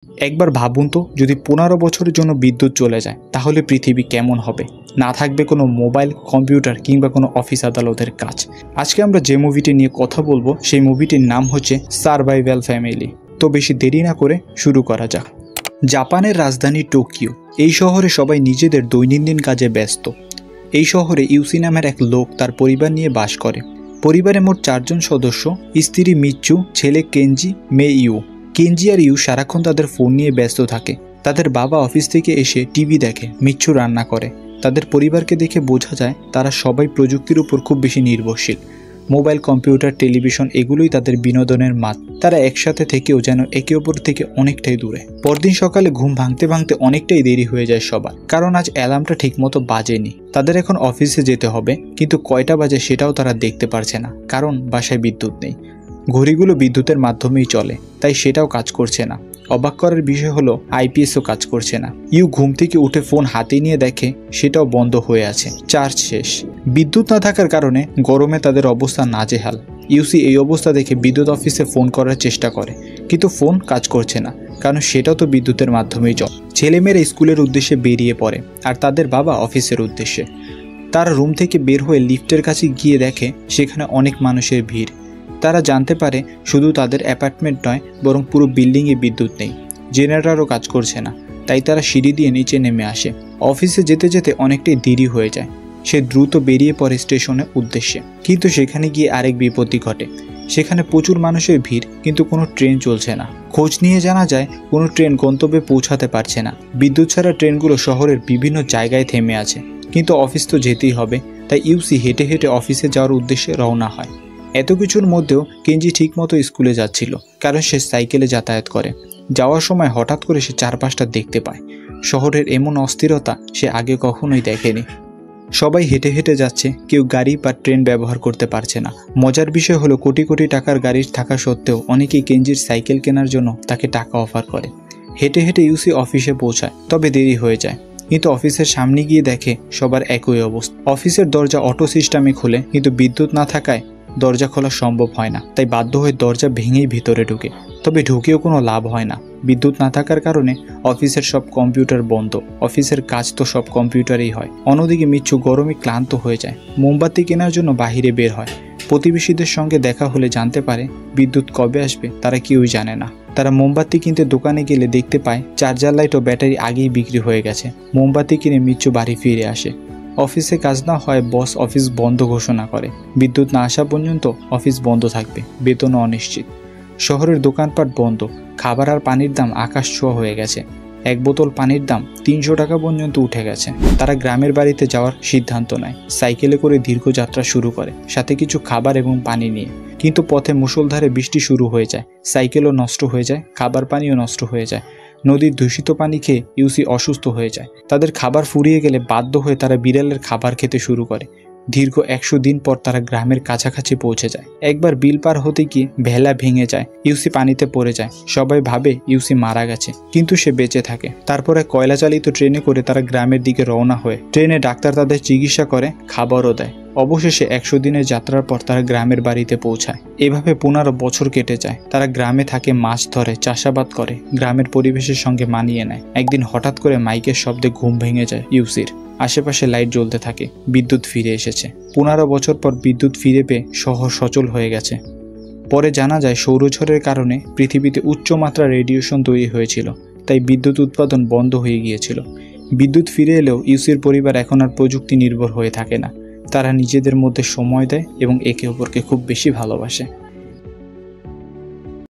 একবার ভাবুন তো, যদি 15 বছরের জন্য বিদ্যুৎ চলে যায় তাহলে পৃথিবী কেমন হবে। না থাকবে কোনো মোবাইল, কম্পিউটার কিংবা কোনো অফিস আদালতের কাজ। আজকে আমরা যে মুভিটি নিয়ে কথা বলবো সেই মুভিটির নাম হচ্ছে সারভাইভাল ফ্যামিলি। তো বেশি দেরি না করে শুরু করা যাক। জাপানের রাজধানী টোকিও। এই শহরে সবাই নিজেদের দৈনন্দিন কাজে ব্যস্ত। এই শহরে ইউসি নামের এক লোক তার পরিবার নিয়ে বাস করে। পরিবারে মোট 4 জন সদস্য, স্ত্রী মিচ্চু, ছেলে কেনজি, মেয়ে ইউ। কেনজি আর ইউ সারাক্ষণ তাদের ফোন নিয়ে ব্যস্ত থাকে। তাদের বাবা অফিস থেকে এসে টিভি দেখে, মিচ্চু রান্না করে। তাদের পরিবারকে দেখে বোঝা যায় তারা সবাই প্রযুক্তির উপর খুব বেশি নির্ভরশীল। মোবাইল, কম্পিউটার, টেলিভিশন এগুলোই তাদের বিনোদনের মাঠ। তারা একসাথে থেকেও যেন একে অপর থেকে অনেকটাই দূরে। পরদিন সকালে ঘুম ভাঙতে ভাঙতে অনেকটাই দেরি হয়ে যায় সবার, কারণ আজ অ্যালার্মটা ঠিকমতো বাজেনি। তাদের এখন অফিসে যেতে হবে, কিন্তু কয়টা বাজে সেটাও তারা দেখতে পারছে না, কারণ বাসায় বিদ্যুৎ নেই। ঘড়িগুলো বিদ্যুতের মাধ্যমেই চলে, তাই সেটাও কাজ করছে না। অবাক করার বিষয় হলো আইপিএসও কাজ করছে না। ইউ ঘুম থেকে উঠে ফোন হাতে নিয়ে দেখে সেটাও বন্ধ হয়ে আছে, চার্জ শেষ। বিদ্যুৎ না থাকার কারণে গরমে তাদের অবস্থা নাজেহাল। ইউসি এই অবস্থা দেখে বিদ্যুৎ অফিসে ফোন করার চেষ্টা করে, কিন্তু ফোন কাজ করছে না, কারণ সেটাও তো বিদ্যুতের মাধ্যমেই চলে। ছেলেমেয়েরা স্কুলের উদ্দেশ্যে বেরিয়ে পড়ে, আর তাদের বাবা অফিসের উদ্দেশ্যে। তারা রুম থেকে বের হয়ে লিফটের কাছে গিয়ে দেখে সেখানে অনেক মানুষের ভিড়। তারা জানতে পারে শুধু তাদের অ্যাপার্টমেন্ট নয়, বরং পুরো বিল্ডিংয়ে বিদ্যুৎ নেই, জেনারেটরও কাজ করছে না। তাই তারা সিঁড়ি দিয়ে নিচে নেমে আসে। অফিসে যেতে যেতে অনেকটাই দেরি হয়ে যায়। সে দ্রুত বেরিয়ে পড়ে স্টেশনের উদ্দেশ্যে, কিন্তু সেখানে গিয়ে আরেক বিপত্তি ঘটে। সেখানে প্রচুর মানুষের ভিড়, কিন্তু কোনো ট্রেন চলছে না। খোঁজ নিয়ে জানা যায় কোনো ট্রেন গন্তব্যে পৌঁছাতে পারছে না। বিদ্যুৎ ছাড়া ট্রেনগুলো শহরের বিভিন্ন জায়গায় থেমে আছে, কিন্তু অফিস তো যেতেই হবে। তাই ইউসি হেঁটে হেঁটে অফিসে যাওয়ার উদ্দেশ্যে রওনা হয়। এত কিছুর মধ্যেও কেনজি ঠিকমতো স্কুলে যাচ্ছিল, কারণ সে সাইকেলে যাতায়াত করে। যাওয়ার সময় হঠাৎ করে সে চারপাশটা দেখতে পায়। শহরের এমন অস্থিরতা সে আগে কখনোই দেখেনি। সবাই হেঁটে হেঁটে যাচ্ছে, কেউ গাড়ি বা ট্রেন ব্যবহার করতে পারছে না। মজার বিষয় হলো কোটি কোটি টাকার গাড়ি থাকা সত্ত্বেও অনেকেই কেনজির সাইকেল কেনার জন্য তাকে টাকা অফার করে। হেঁটে হেঁটে ইউসি অফিসে পৌঁছায়, তবে দেরি হয়ে যায়। কিন্তু অফিসের সামনে গিয়ে দেখে সবার একই অবস্থা। অফিসের দরজা অটো সিস্টেমে খুলে, কিন্তু বিদ্যুৎ না থাকায় দরজা খোলা সম্ভব হয় না। তাই বাধ্য হয়ে দরজা ভেঙেই ভিতরে ঢুকে, তবে ঢুকেও কোনো লাভ হয় না। বিদ্যুৎ না থাকার কারণে অফিসের সব কম্পিউটার বন্ধ। অফিসের কাজ তো সব কম্পিউটারেই হয়। অন্যদিকে মিচ্ছু গরমে ক্লান্ত হয়ে যায়। মোমবাতি কেনার জন্য বাহিরে বের হয়। প্রতিবেশীদের সঙ্গে দেখা হলে জানতে পারে বিদ্যুৎ কবে আসবে তারা কেউই জানে না। তারা মোমবাতি কিনতে দোকানে গেলে দেখতে পায় চার্জার লাইট ও ব্যাটারি আগেই বিক্রি হয়ে গেছে। মোমবাতি কিনে মিচ্ছু বাড়ি ফিরে আসে। অফিসে কাজ না হয় বস অফিস বন্ধ ঘোষণা করে। বিদ্যুৎ না আসা পর্যন্ত অফিস বন্ধ থাকবে, বেতনও অনিশ্চিত। শহরের দোকানপাট বন্ধ। খাবার আর পানির দাম আকাশ ছোঁয়া হয়ে গেছে। এক বোতল পানির দাম 300 টাকা পর্যন্ত উঠে গেছে। তারা গ্রামের বাড়িতে যাওয়ার সিদ্ধান্ত নেয়। সাইকেলে করে দীর্ঘ যাত্রা শুরু করে, সাথে কিছু খাবার এবং পানি নিয়ে। কিন্তু পথে মুষলধারে বৃষ্টি শুরু হয়ে যায়। সাইকেলও নষ্ট হয়ে যায়, খাবার পানিও নষ্ট হয়ে যায়। নদীর দূষিত পানি খেয়ে ইউসি অসুস্থ হয়ে যায়। তাদের খাবার ফুরিয়ে গেলে বাধ্য হয়ে তারা বিড়ালের খাবার খেতে শুরু করে। দীর্ঘ 100 দিন পর তারা গ্রামের কাছাকাছি পৌঁছে যায়। একবার বিল পার হতে গিয়ে ভেলা ভেঙে যায়। ইউসি পানিতে পড়ে যায়। সবাই ভাবে ইউসি মারা গেছে, কিন্তু সে বেঁচে থাকে। তারপরে কয়লা চালিত ট্রেনে করে তারা গ্রামের দিকে রওনা হয়ে ট্রেনে ডাক্তার তাদের চিকিৎসা করে, খাবারও দেয়। অবশেষে 100 দিনের যাত্রার পর তারা গ্রামের বাড়িতে পৌঁছায়। এভাবে 15 বছর কেটে যায়। তারা গ্রামে থাকে, মাছ ধরে, চাষাবাদ করে, গ্রামের পরিবেশের সঙ্গে মানিয়ে নেয়। একদিন হঠাৎ করে মাইকের শব্দে ঘুম ভেঙে যায় ইউসির। আশেপাশে লাইট জ্বলতে থাকে। বিদ্যুৎ ফিরে এসেছে। 15 বছর পর বিদ্যুৎ ফিরে পেয়ে শহর সচল হয়ে গেছে। পরে জানা যায় সৌরঝড়ের কারণে পৃথিবীতে উচ্চমাত্রা রেডিয়েশন তৈরি হয়েছিল, তাই বিদ্যুৎ উৎপাদন বন্ধ হয়ে গিয়েছিল। বিদ্যুৎ ফিরে এলেও ইউসির পরিবার এখন আর প্রযুক্তি নির্ভর হয়ে থাকে না। তারা নিজেদের মধ্যে সময় দেয় এবং একে অপরকে খুব বেশি ভালোবাসে।